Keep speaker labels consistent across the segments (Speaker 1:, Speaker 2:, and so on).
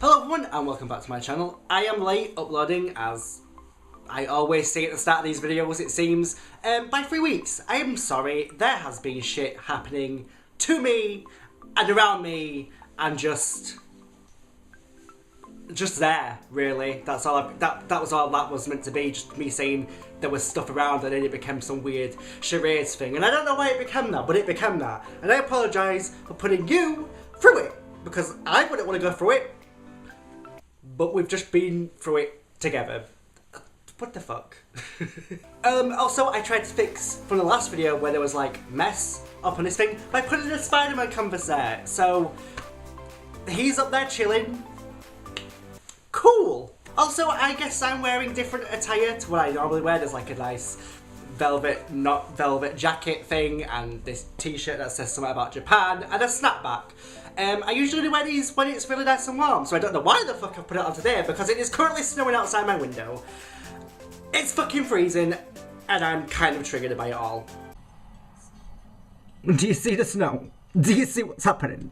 Speaker 1: Hello everyone and welcome back to my channel. I am late uploading, as I always say at the start of these videos it seems, by 3 weeks. I am sorry, there has been shit happening to me and around me and just there, really. That's all. That was all that was meant to be, just me saying there was stuff around and then it became some weird charades thing. And I don't know why it became that, but it became that. And I apologise for putting you through it, because I wouldn't want to go through it. But we've just been through it together. What the fuck? Also, I tried to fix from the last video where there was like mess up on this thing by putting a Spider-Man canvas there. So he's up there chilling. Cool. Also, I guess I'm wearing different attire to what I normally wear. There's like a nice velvet, not velvet jacket thing, and this t-shirt that says something about Japan, and a snapback. I usually wear these when it's really nice and warm, so I don't know why the fuck I've put it on today, because it is currently snowing outside my window. It's fucking freezing, and I'm kind of triggered by it all.
Speaker 2: Do you see the snow? Do you see what's happening?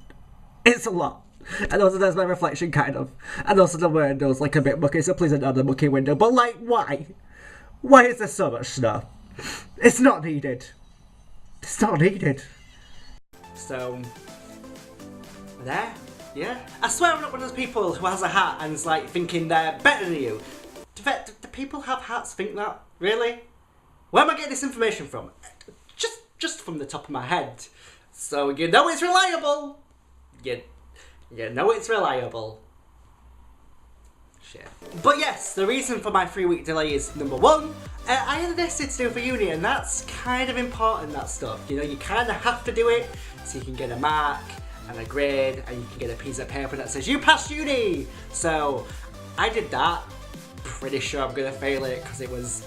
Speaker 2: It's a lot. And also there's my reflection, kind of. And also the window's like a bit mucky, so please ignore the mucky window. But like, why? Why is there so much snow? It's not needed. It's not needed.
Speaker 1: So, there, yeah. I swear I'm not one of those people who has a hat and is like thinking they're better than you. Do people have hats think that? Really? Where am I getting this information from? Just from the top of my head. So you know it's reliable. You know it's reliable. Shit. But yes, the reason for my 3-week delay is number one, I had an essay to do for uni, and that's kind of important, that stuff. You know, you kind of have to do it so you can get a mark and a grade, and you can get a piece of paper that says you passed uni. So I did that. Pretty sure I'm gonna fail it because it was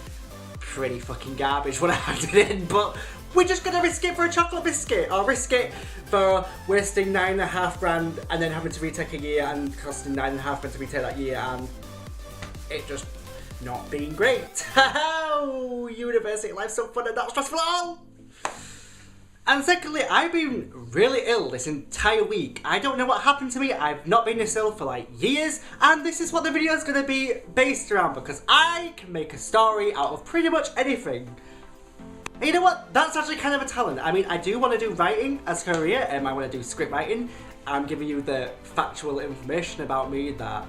Speaker 1: pretty fucking garbage when I handed it in, but we're just gonna risk it for a chocolate biscuit, or risk it for wasting £9.5 grand and then having to retake a year and costing £9.5 grand to retake that year and it just not being great. Oh, university life's so fun and not stressful at all. And secondly, I've been really ill this entire week. I don't know what happened to me. I've not been this ill for like years, and this is what the video is going to be based around, because I can make a story out of pretty much anything. And you know what? That's actually kind of a talent. I mean, I do want to do writing as a career, and I want to do script writing. I'm giving you the factual information about me that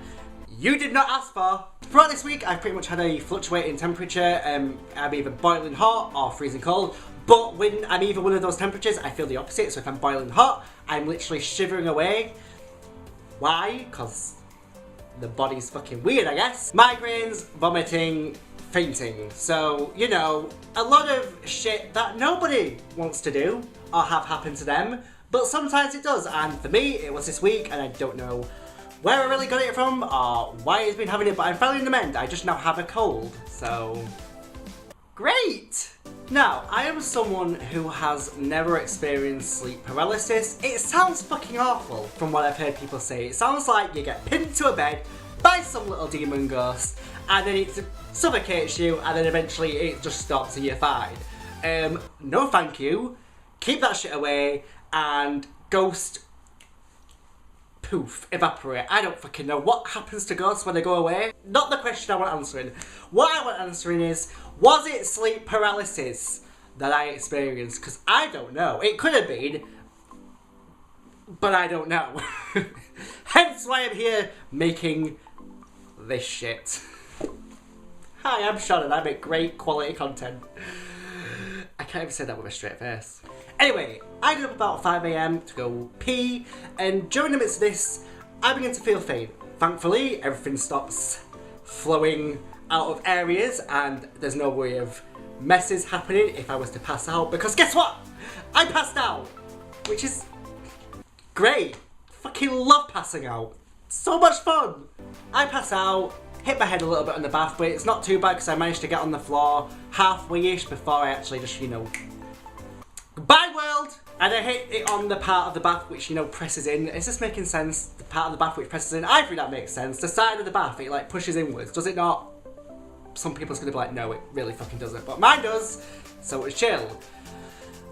Speaker 1: you did not ask for. Throughout this week, I've pretty much had a fluctuating temperature. I'm either boiling hot or freezing cold. But when I'm either one of those temperatures, I feel the opposite. So if I'm boiling hot, I'm literally shivering away. Why? Because the body's fucking weird, I guess. Migraines, vomiting, fainting. So, you know, a lot of shit that nobody wants to do or have happen to them. But sometimes it does. And for me, it was this week, and I don't know where I really got it from or why I've been having it, but I'm finally in the mend. I just now have a cold. So, great! Now, I am someone who has never experienced sleep paralysis. It sounds fucking awful from what I've heard people say. It sounds like you get pinned to a bed by some little demon ghost and then it suffocates you and then eventually it just stops and you're fine. No thank you. Keep that shit away and ghost poof, evaporate. I don't fucking know what happens to ghosts when they go away. Not the question I want answering. What I want answering is, was it sleep paralysis that I experienced? Because I don't know. It could have been, but I don't know. Hence why I'm here making this shit. Hi, I'm Sean and I make great quality content. I can't even say that with a straight face. Anyway, I got up about 5 AM to go pee, and during the midst of this, I began to feel faint. Thankfully, everything stops flowing out of areas, and there's no way of messes happening if I was to pass out, because guess what? I passed out! Which is great. Fucking love passing out. So much fun! I pass out, hit my head a little bit on the bath, but it's not too bad because I managed to get on the floor halfway-ish before I actually just, you know, goodbye world! And I hit it on the part of the bath which, you know, presses in. Is this making sense? The part of the bath which presses in? I think that makes sense. The side of the bath, it like pushes inwards. Does it not? Some people's gonna be like, no, it really fucking doesn't. But mine does, so it's chill.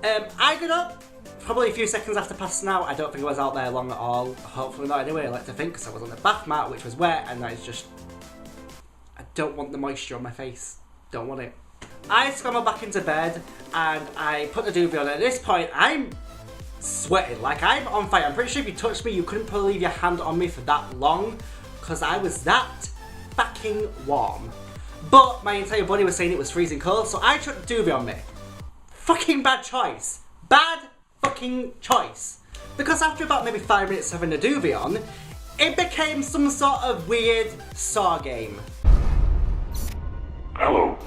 Speaker 1: I got up, Probably a few seconds after passing out. I don't think I was out there long at all. Hopefully not anyway, I like to think, because I was on the bath mat, which was wet, and that is just... I don't want the moisture on my face. Don't want it. I scrambled back into bed, and I put the duvet on. At this point, I'm sweating. Like, I'm on fire. I'm pretty sure if you touched me, you couldn't probably leave your hand on me for that long, because I was that fucking warm. But my entire body was saying it was freezing cold, so I took the duvet on me. Fucking bad choice. Bad fucking choice. Because after about maybe 5 minutes having the duvet on, it became some sort of weird Saw game.
Speaker 3: Hello.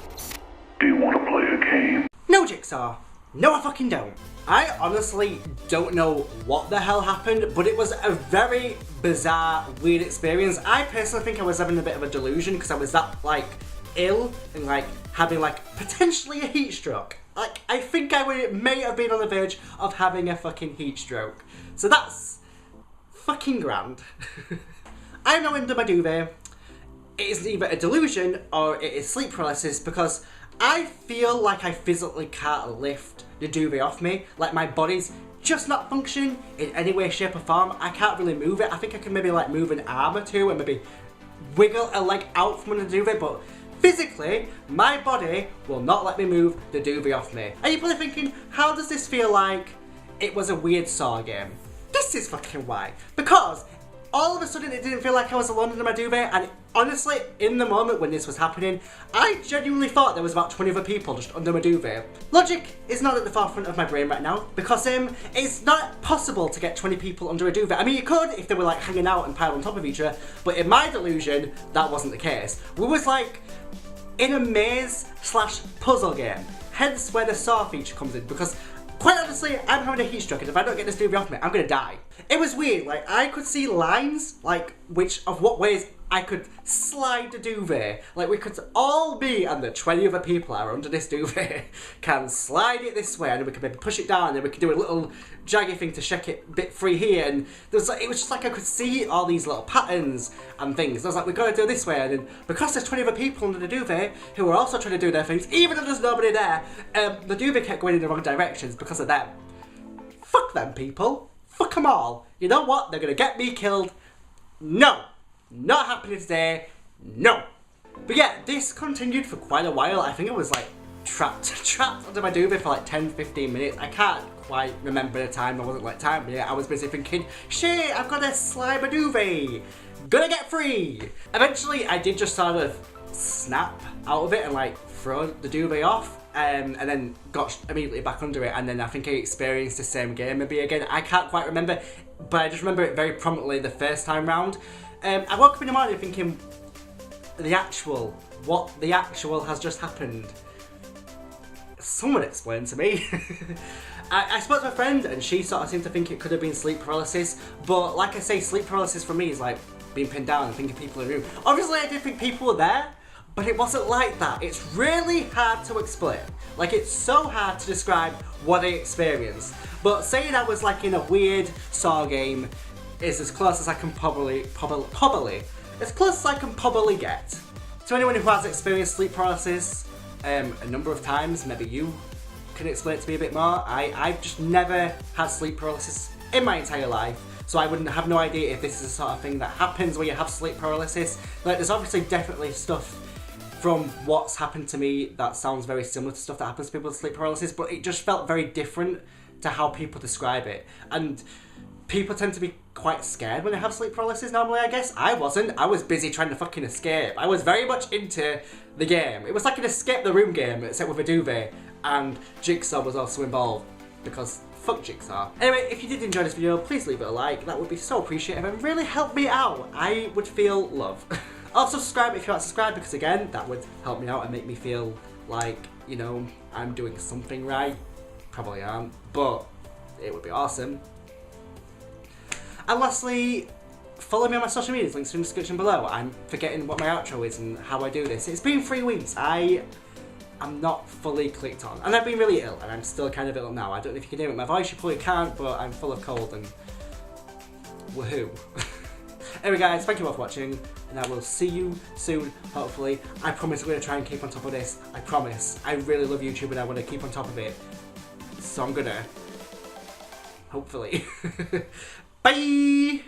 Speaker 3: Do you want to play a game?
Speaker 1: No, Jigsaw. No, I fucking don't. I honestly don't know what the hell happened, but it was a very bizarre, weird experience. I personally think I was having a bit of a delusion because I was that, like, ill and, like, having, like, potentially a heat stroke. Like, I think I may have been on the verge of having a fucking heat stroke. So that's fucking grand. I'm now under my duvet. It is either a delusion or it is sleep paralysis because I feel like I physically can't lift the duvet off me. Like, my body's just not functioning in any way, shape or form. I can't really move it. I think I can maybe, like, move an arm or two and maybe wiggle a leg out from under the duvet, but physically, my body will not let me move the duvet off me. And you're probably thinking, how does this feel like it was a weird Saw game? This is fucking why. Because all of a sudden it didn't feel like I was alone under my duvet, and honestly, in the moment when this was happening, I genuinely thought there was about 20 other people just under my duvet. Logic is not at the forefront of my brain right now, because it's not possible to get 20 people under a duvet. I mean, you could if they were like hanging out and piled on top of each other, but in my delusion, that wasn't the case. We was like in a maze/puzzle game, hence where the Saw feature comes in, because quite honestly, I'm having a heat stroke, and if I don't get this duvet off me, I'm gonna die. It was weird, like, I could see lines, like, of what ways I could slide the duvet. Like, we could all be, and the 20 other people are under this duvet, can slide it this way, and then we can maybe push it down, and then we can do a little jaggy thing to shake it a bit free here, and it was just like I could see all these little patterns and things. I was like, we've got to do it this way, and then because there's 20 other people under the duvet who are also trying to do their things, even though there's nobody there, the duvet kept going in the wrong directions because of them. Fuck them people. Fuck them all. You know what? They're gonna get me killed. No. Not happening today. No. But yeah, this continued for quite a while. I think I was like trapped under my duvet for like 10-15 minutes. I can't quite remember the time. I wasn't like time, yeah, I was busy thinking, shit, I've got to slide my duvet. Gonna get free. Eventually, I did just sort of snap out of it and like throw the duvet off. And then got immediately back under it, and then I think I experienced the same game maybe again. I can't quite remember, but I just remember it very prominently the first time round. I woke up in the morning thinking, what the actual has just happened? Someone explain to me. I spoke to a friend, and she sort of seemed to think it could have been sleep paralysis, but like I say, sleep paralysis for me is like being pinned down and thinking people in the room. Obviously I did think people were there, but it wasn't like that. It's really hard to explain. Like, it's so hard to describe what I experienced. But saying I was like in a weird Saw game is as close as I can probably as close as I can probably get. To anyone who has experienced sleep paralysis a number of times, maybe you can explain it to me a bit more. I've just never had sleep paralysis in my entire life, so I wouldn't have no idea if this is the sort of thing that happens when you have sleep paralysis. Like, there's obviously definitely stuff from what's happened to me that sounds very similar to stuff that happens to people with sleep paralysis, but it just felt very different to how people describe it. And people tend to be quite scared when they have sleep paralysis normally, I guess. I wasn't. I was busy trying to fucking escape. I was very much into the game. It was like an escape the room game, except with a duvet, and Jigsaw was also involved, because fuck Jigsaw. Anyway, if you did enjoy this video, please leave it a like. That would be so appreciated and really help me out. I would feel love. Also subscribe if you aren't subscribed, because again, that would help me out and make me feel like, you know, I'm doing something right. Probably aren't, but it would be awesome. And lastly, follow me on my social medias, links in the description below. I'm forgetting what my outro is and how I do this. It's been 3 weeks. I am not fully clicked on, and I've been really ill, and I'm still kind of ill now. I don't know if you can hear it in my voice, you probably can't, but I'm full of cold and woohoo. Anyway guys, thank you all for watching, and I will see you soon, hopefully. I promise I'm going to try and keep on top of this. I promise. I really love YouTube and I want to keep on top of it. So I'm gonna. hopefully. Bye!